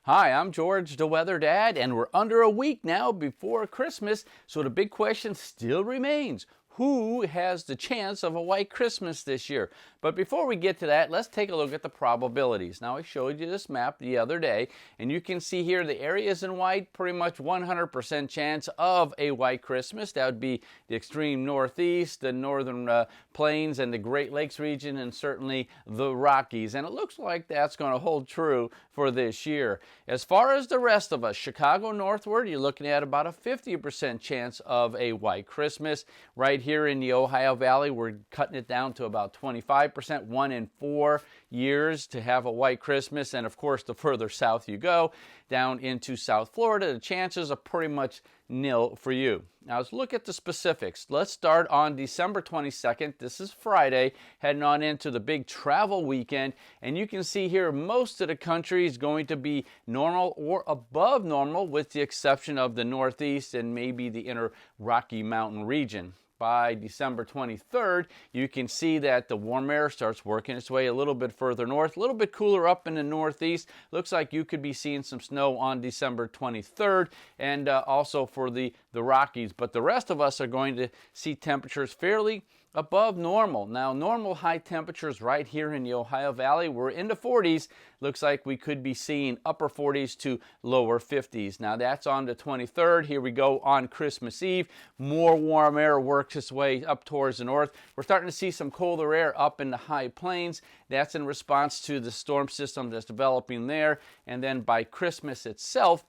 Hi, I'm George, the Weather Dad, and we're under a week now before Christmas, so the big question still remains. Who has the chance of a white Christmas this year? But before we get to that, let's take a look at the probabilities. Now, I showed you this map the other day, and you can see here the areas in white, pretty much 100% chance of a white Christmas. That would be the extreme northeast, the northern plains, and the Great Lakes region, and certainly the Rockies. And it looks like that's going to hold true for this year. As far as the rest of us, Chicago northward, you're looking at about a 50% chance of a white Christmas. Right here in the Ohio Valley, we're cutting it down to about 25%, 1 in 4 years to have a white Christmas. And of course, the further south you go, down into South Florida, the chances are pretty much nil for you. Now let's look at the specifics. Let's start on December 22nd. This is Friday, heading on into the big travel weekend. And you can see here most of the country is going to be normal or above normal, with the exception of the Northeast and maybe the inner Rocky Mountain region. By December 23rd, you can see that the warm air starts working its way a little bit further north, a little bit cooler up in the Northeast. Looks like you could be seeing some snow on December 23rd, and also for the Rockies. But the rest of us are going to see temperatures fairly above normal. Now, normal high temperatures right here in the Ohio Valley, we're in the 40s. Looks like we could be seeing upper 40s to lower 50s. Now, that's on the 23rd. Here we go on Christmas Eve. More warm air works its way up towards the north. We're starting to see some colder air up in the high plains. That's in response to the storm system that's developing there. And then by Christmas itself,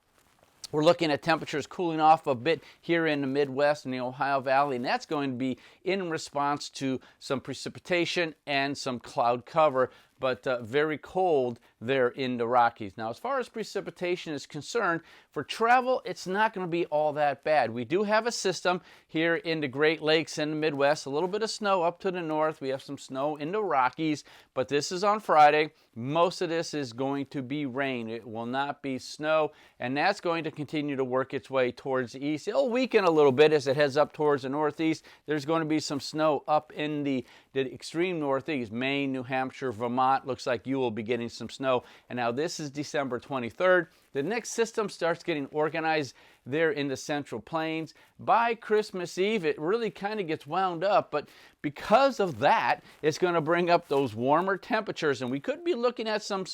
we're looking at temperatures cooling off a bit here in the Midwest and the Ohio Valley, and that's going to be in response to some precipitation and some cloud cover, but very cold there in the Rockies. Now, as far as precipitation is concerned, for travel, it's not going to be all that bad. We do have a system here in the Great Lakes and the Midwest, a little bit of snow up to the north. We have some snow in the Rockies, but this is on Friday. Most of this is going to be rain. It will not be snow, and that's going to continue to work its way towards the east. It'll weaken a little bit as it heads up towards the northeast. There's going to be some snow up in the extreme northeast, Maine, New Hampshire, Vermont. Looks like you will be getting some snow. And now this is December 23rd. The next system starts getting organized there in the Central Plains. By Christmas Eve, it really kind of gets wound up, but because of that, it's going to bring up those warmer temperatures, and we could be looking at some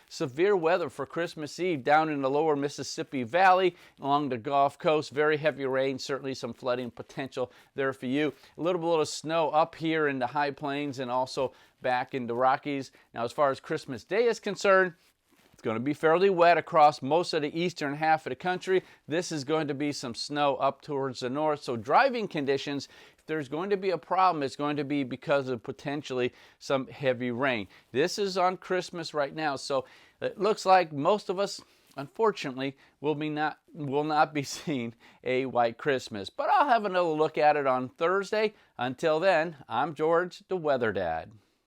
severe weather for Christmas Eve down in the lower Mississippi Valley, along the Gulf Coast. Very heavy rain, certainly some flooding potential there for you. A little bit of snow up here in the high plains and also back in the Rockies. Now, as far as Christmas Day is concerned, it's going to be fairly wet across most of the eastern half of the country. This is going to be some snow up towards the north. So driving conditions, if there's going to be a problem, it's going to be because of potentially some heavy rain. This is on Christmas right now. So it looks like most of us, unfortunately, will not be seeing a white Christmas. But I'll have another look at it on Thursday. Until then, I'm George, the Weather Dad.